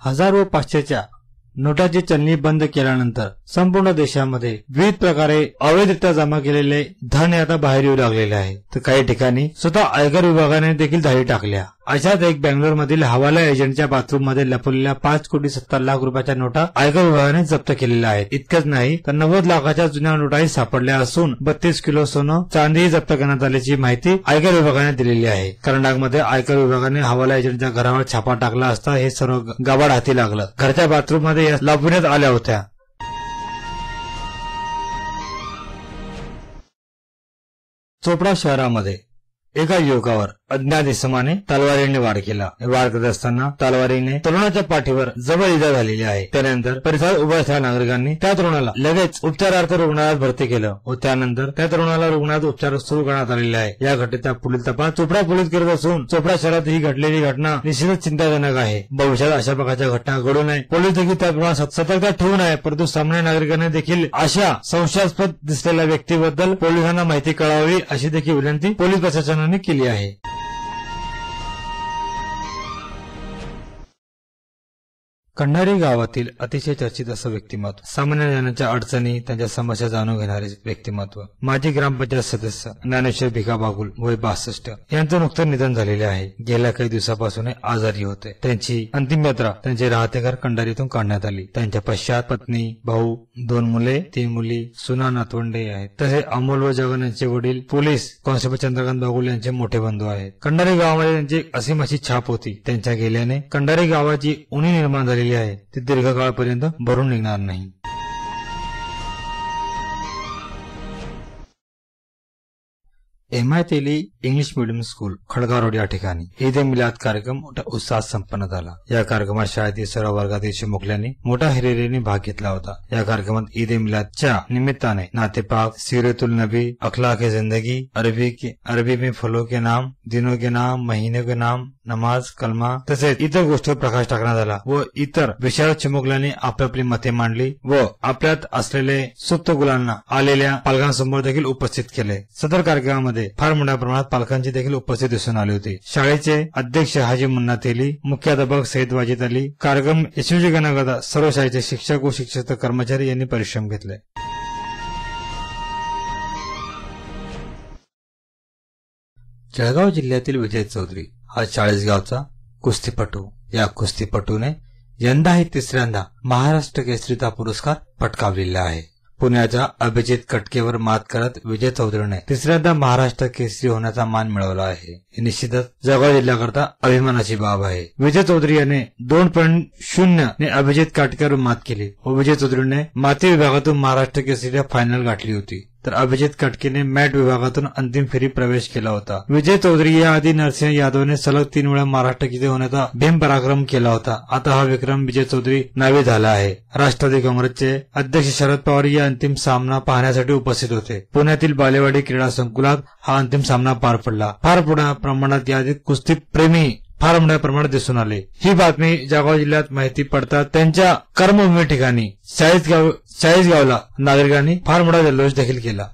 1000 व 500च्या नोटाची चलनी बंद केल्यानंतर संपूर्ण देशामध्ये विविध प्रकारे अवैधरित्या जमा केलेले धन आता बाहेर येऊ लागलेले आहे. तर काही ठिकाणी स्वतः आयकर विभागाने देखील धाडी टाकल्या. अशाच एक बेंगलोरमधील हवाला एजंटच्या बाथरूम मध्ये लपवलेल्या 5,70,00,000 रुपयाच्या नोटा आयकर विभागाने जप्त केलेल्या आहेत. इतकंच नाही तर 90 लाखाच्या जुन्या नोटाही सापडल्या असून 32 किलो सोनं चांदीही जप्त करण्यात आल्याची माहिती आयकर विभागाने दिलेली आहे. कर्नाटकमध्ये आयकर विभागाने हवाला एजंटच्या घरावर छापा टाकला असता हे सर्व गाभाड हाती लागलं. घरच्या बाथरूम मध्ये लपवण्यात आल्या होत्या. चोपडा शहरामध्ये एका युवकावर अज्ञात इसमाने तलवारीने वार केला. वार करत असताना तलवारीने तरुणाच्या पाठीवर जबर इजा झालेली आहे. त्यानंतर परिसरात उभ्या असलेल्या नागरिकांनी त्या तरुणाला लगेच उपचारार्थ रुग्णालयात भरती केलं व त्यानंतर त्या तरुणाला रुग्णालयात उपचार सुरू करण्यात आलेले आहे. या घटनेचा पुढील तपास चोपडा पोलीस करत असून चोपडा शहरात ही घडलेली घटना निश्चितच चिंताजनक आहे. भविष्यात अशा प्रकारच्या घटना घडू नये, पोलीस देखील त्या प्रमाणात सतर्कता ठेवून आहे. परंतु सामान्य नागरिकांनी देखील अशा संशयास्पद दिसलेल्या व्यक्तीबद्दल पोलिसांना माहिती कळावी अशी देखील विनंती पोलीस प्रशासनाने केली आहे. कंडारी गावातील अतिशय चर्चित असं व्यक्तिमत्व, सामान्य जणांच्या अडचणी त्यांच्या समस्या जाणून घेणारे व्यक्तिमत्व, माजी ग्रामपंचायत सदस्य ज्ञानेश्वर भिका बागुल वय 62 यांचं नुकतं निधन झालेले आहे. गेल्या काही दिवसापासून आजारी होते. त्यांची अंतिम यात्रा त्यांचे राहते घर कंडारीतून काढण्यात आली. त्यांच्या पश्चात पत्नी, भाऊ, 2 मुले, 3 मुली, सुना, नातवंडे आहेत. तसेच अमोल व जगन यांचे वडील पोलीस कॉन्स्टेबल चंद्रकांत बागुल यांचे मोठे बंधू आहेत. कंडारी गावामध्ये त्यांची असीम अशी छाप होती. त्यांच्या गेल्याने कंडारी गावाची उणीव निर्माण झालेली आहे. ती दीर्घकाळापर्यंत भरून निघणार नाही. एमआयतेली English medium school Khadgaon road या ठिकाणी ईद ए मिलाद कार्यक्रम मोठ्या उत्साहात संपन्न झाला. या कार्यक्रमात शाळेतील सर्व वर्गातील चिमुकल्यांनी मोठ्या हिरिरीने भाग घेतला होता. या कार्यक्रमात ईद ए मिलादच्या निमित्ताने नातेपाक, सीरतुल नबी, अखलाक जिंदगी, अरबी में फलों के नाम, दिनों के नाम, महीने के नाम, नमाज, कलमा तसेच इतर गोष्टीवर प्रकाश टाकण्यात आला व इतर विषयावर चिमुकल्यांनी आपली मते मांडली व आपल्यात असलेले सुप्त गुणांना आलेल्या पालकांसमोर देखील उपस्थित केले. सदर कार्यक्रमामध्ये फार मोठ्या प्रमाणात पालकांची देखील उपस्थिती दिसून आली होती. शाळेचे अध्यक्ष हाजी मुन्ना तेली, मुख्याध्यापक सईद वाजिद अली, कार्यक्रम यशस्वी करण्याकरता सर्व शाळेचे शिक्षक व शिक्षक कर्मचारी यांनी परिश्रम घेतले. जळगाव जिल्ह्यातील विजय चौधरी हा 40 गावचा कुस्तीपटू. या कुस्तीपटूने यंदाही 3ऱ्यांदा महाराष्ट्र केसरीचा पुरस्कार पटकावलेला आहे. पुण्याच्या अभिजित कटकेवर मात करत विजय चौधरीने 3ऱ्यांदा महाराष्ट्र केसरी होण्याचा मान मिळवला आहे. ही निश्चितच जळगाव जिल्ह्याकरता अभिमानाची बाब आहे. विजय चौधरी याने 2.0 ने अभिजित काटकेवर मात केली व विजय चौधरीने माती विभागातून महाराष्ट्र केसरीला फायनल गाठली होती. तर अभिजित कटकेने मॅट विभागातून अंतिम फेरीत प्रवेश केला होता. विजय चौधरी याआधी नरसिंह यादवने सलग 3 वेळा महाराष्ट्र केसरी होण्याचा भीम पराक्रम केला होता. आता हा विक्रम विजय चौधरी नावे झाला आहे. राष्ट्रवादी काँग्रेसचे अध्यक्ष शरद पवार या अंतिम सामना पाहण्यासाठी उपस्थित होते. पुण्यातील बालेवाडी क्रीडा संकुलात हा अंतिम सामना पार पडला. फार मोठ्या प्रमाणात याआधी कुस्ती प्रेमी फार मोठ्या प्रमाणात दिसून आले. ही बातमी जळगाव जिल्ह्यात माहिती पडतात त्यांच्या कर्मभूमी ठिकाणी चाळीसगावला नागरिकांनी फार मोठा जल्लोष देखील केला.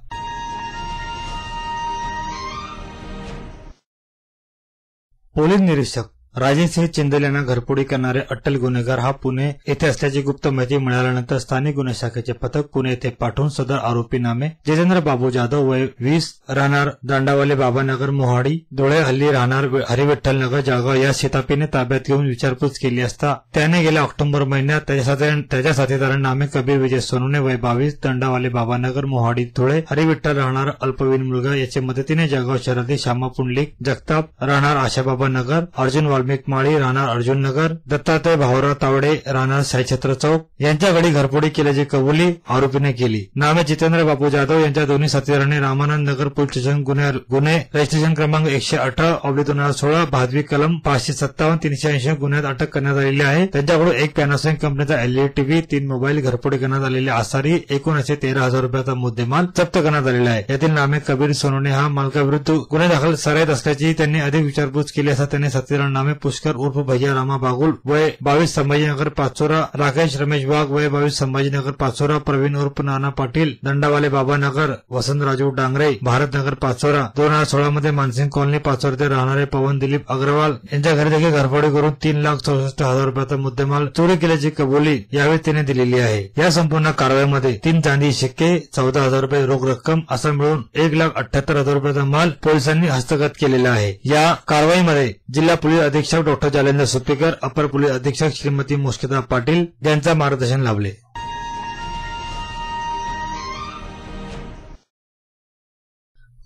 पोलीस निरीक्षक राजेसिंह चिंदल यांना घरफोडी करणारे अट्टल गुन्हेगार हा पुणे येथे असल्याची गुप्त माहिती मिळाल्यानंतर स्थानिक गुन्हे शाखेचे पथक पुणे येथे पाठवून सदर आरोपी नामे जितेंद्र बाबू जाधव वय 20 राहणार दांडावाले बाबानगर मोहाडी, धुळे हल्ली राहणार हरिविठ्ठल नगर जळगाव या शेतापीने ताब्यात घेऊन विचारपूस केली असता त्याने गेल्या ऑक्टोबर महिन्यात त्याच्या साथीदारांना नामे कबीर विजय सोनवणे वय 22 दांडावाले बाबानगर मोहाडी धुळे हरिविठ्ठल राहणार अल्पवयीन मुलगा याच्या मदतीने जळगाव शहरातील श्यामा पुंडलिक जगताप राहणार आशाबाबा नगर, अर्जुन वाल्मिक माळी राहणार अर्जुन नगर, दत्तात्रय भाऊराव तावडे राहणार साईछत्र चौक यांच्या घरी घरफोडी केल्याची कबुली आरोपीने केली. नामे जितेंद्र बाबू जाधव यांच्या दोन्ही साथीदारांनी रामानंद नगर पोलीस स्टेशन गुन्हे रजिस्ट्रेशन क्रमांक 118/2016 भादवी कलम 557-380 गुन्ह्यात अटक करण्यात आलेली आहे. त्यांच्याकडून एक पॅनासोनिक कंपनीचा LED टीव्ही, 3 मोबाईल, घरफोडी करण्यात आलेले आसारी एकूण असे 13,000 रुपयाचा मुद्देमाल जप्त करण्यात आलेला आहे. यातील नामे कबीर सोनवणे हा मालकाविरुद्ध गुन्हे दाखल सराईत असल्याची त्यांनी अधिक विचारपूस केली असता त्यांनी साथीदारांना रामे पुष्कर उर्फ भैया रामा बागुल वय 22 संभाजीनगर पाचोरा, राकेश रमेश वाघ वय 22 संभाजीनगर पाचोरा, प्रवीण उर्फ नाना पाटील दंडावाले बाबानगर, वसंत राजू डांगरे भारतनगर पाचोरा, 2016 मध्ये मानसिंग कॉलनी पाचोरा ते राहणारे पवन दिलीप अग्रवाल यांच्या घरी देखील घरफोडी करून 3,64,000 रुपयाचा मुद्देमाल चोरी केल्याची कबुली यावेळी त्याने दिलेली आहे। या संपूर्ण कारवाईमध्ये 3 चांदी शिक्के, 14,000 रुपये रोख रक्कम असं मिळून 1,78,000 रुपयाचा माल पोलिसांनी हस्तगत केलेला आहे। या कारवाईमध्ये जिल्हा पोलीस अधीक्षक डॉक्टर जालेंद्र सुपेकर, अपर पोलीस अधीक्षक श्रीमती मुश्किता पाटील यांचा मार्गदर्शन लाभले।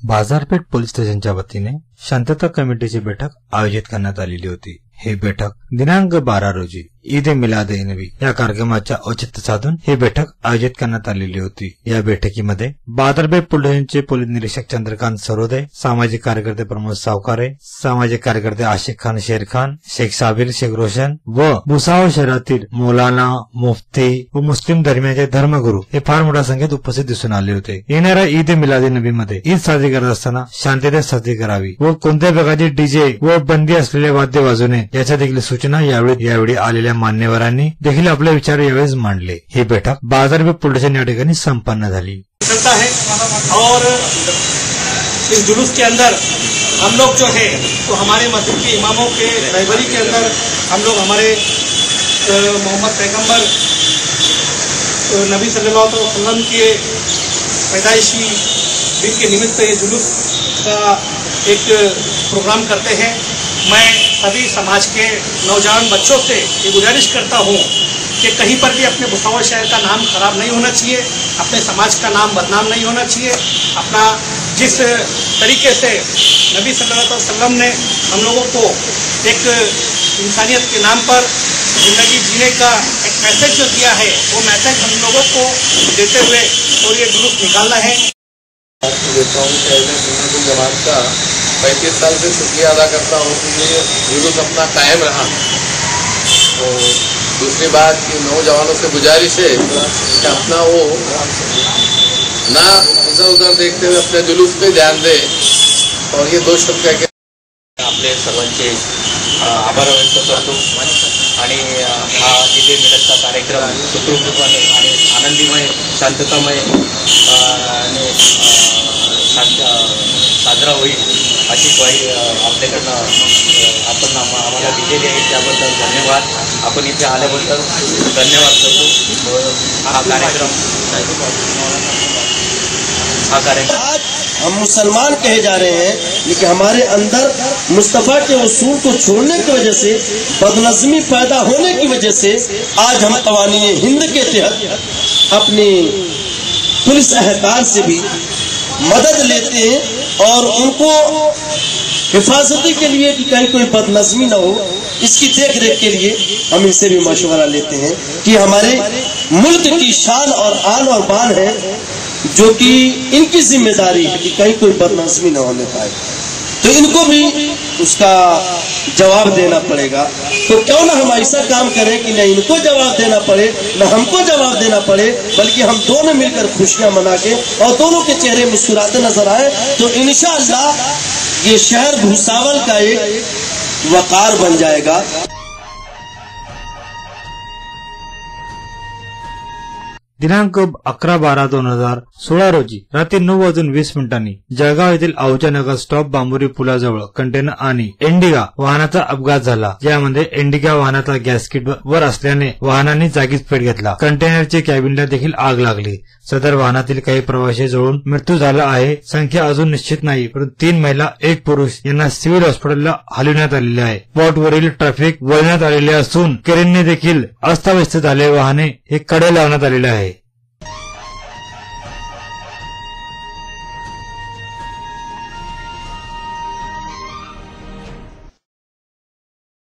बाजारपेठ पोलीस स्टेशनच्या वतीने शांतता कमिटीची बैठक आयोजित करण्यात आलेली होती। ही बैठक दिनांक 12 रोजी ईद ए मिलाद ए नबी या कार्यक्रमाच्या औचित्य साधून ही बैठक आयोजित करण्यात आलेली होती। या बैठकीमध्ये बाजारपेठ पोलीस स्टेशनचे पोलीस निरीक्षक चंद्रकांत सरोदे, सामाजिक कार्यकर्ते प्रमोद सावकारे, सामाजिक कार्यकर्ते आशिक खान शेर खान, शेख साबिर शेख रोशन व भुसावळ शहरातील मौलाना, मुफ्ती व मुस्लिम धर्मियांचे धर्मगुरू हे फार मोठ्या संख्येत उपस्थित दिसून आले होते। येणाऱ्या ईद ए मिलाद ए नबी मध्ये ईद साजरी करत असताना शांततेत साजरी करावी व कोणत्याही प्रकारचे डीजे व बंदी असलेले वाद्य वाजवणे याच्या देखील सूचना यावेळी आलेल्या मान्यवरांनी देखील आपले विचार यावेळेस मांडले। ही बैठक बाजारपेठ पोलीस स्टेशन या ठिकाणी संपन्न झाली। और इस जुलूस के अंदर हम लोग जो है तो हमारे मस्जिद के इमामों के रहबरी के अंदर हम लोग हमारे मोहम्मद पैगंबर नबी सल्लल्लाहु अलैहि वसल्लम के पैदाइशी दिन के निमित्त ये जुलूस का एक प्रोग्राम करते हैं। मैं सभी समाज के नौजवान बच्चों से ये गुजारिश करता हूँ कि कहीं पर भी अपने भुसावल शहर का नाम खराब नहीं होना चाहिए, अपने समाज का नाम बदनाम नहीं होना चाहिए। अपना जिस तरीके से नबी सल्लल्लाहु अलैहि वसल्लम ने हम लोगों को एक इंसानियत के नाम पर जिंदगी जीने का एक मैसेज जो दिया है वो मैसेज हम लोगों को देते हुए और ये जुलूस निकालना है। जमात का 35 साल से शुक्रिया अदा करता हूँ कि ये जुलूस अपना कायम रहा। तो दूसरी बात कि नौजवानों से गुजारिश है कि अपना वो ना इधर उधर देखते हुए अपने जुलूस पे ध्यान दे और ये 2 शब्द कह के आपले सर्वांचे आभार व्यक्त करतो आणि हा ईद ए मिलादचा कार्यक्रम सुखरूपपणे आणि आनंदीमय शांततामय आणि साजरा होईल अशी ग्वाही आपल्याकडनं आपण आम्हाला दिलेली आहे। त्याबद्दल धन्यवाद। आपण इथे आल्याबद्दल धन्यवाद करतो। हा कार्यक्रम हम मुसलमान कहे जा रहे हैं, लेकिन हमारे अंदर मुस्तफा के उसूल को छोड़ने की वजह से, बदनज़मी पैदा होने की वजह से आज हम कवानीन हिंद के तहत अपनी पुलिस एहलकार से भी मदद लेते हैं और उनको हिफाजती के लिए कि कहीं कोई बदनज़मी न हो, इसकी देख रेख के लिए हम इनसे भी मशवरा लेते हैं कि हमारे मुल्क की शान और आन और बान है, जो कि इनकी जिम्मेदारी है कि कहीं कोई बदनज़मी न होने पाए। तो इनको भी उसका जवाब देना पड़ेगा। तो क्यों ना हम ऐसा काम करें कि न इनको जवाब देना पड़े न हमको जवाब देना पड़े, बल्कि हम दोनों मिलकर खुशियां मना के और दोनों के चेहरे मुस्कुराते नजर आए तो इंशाअल्लाह ये शहर भुसावल का एक वकार बन जाएगा। दिनांक 11/12/2016 रोजी रात्री 9:20 जळगाव येथील आहूजानगर स्टॉप बांबोरी पुलाजवळ कंटेनर आणि एंडिगा वाहनाचा अपघात झाला। यामध्ये एंडिगा वाहनाचा गॅसकीट वर असल्याने वाहनाने जागीच पेट घेतला। कंटेनरच्या कॅबिनला देखील आग लागली। सदर वाहनातील काही प्रवासी जळून मृत्यू झाला आहे। संख्या अजून निश्चित नाही, परंतु 3 महिला 1 पुरुष यांना सिव्हिल हॉस्पिटलला हलविण्यात आलेले आहे। स्पॉटवरील ट्रॅफिक वळविण्यात आलेले असून क्रेनने देखील अस्ताव्यस्त झालेले वाहने हे कडे लावण्यात आलेले आहे।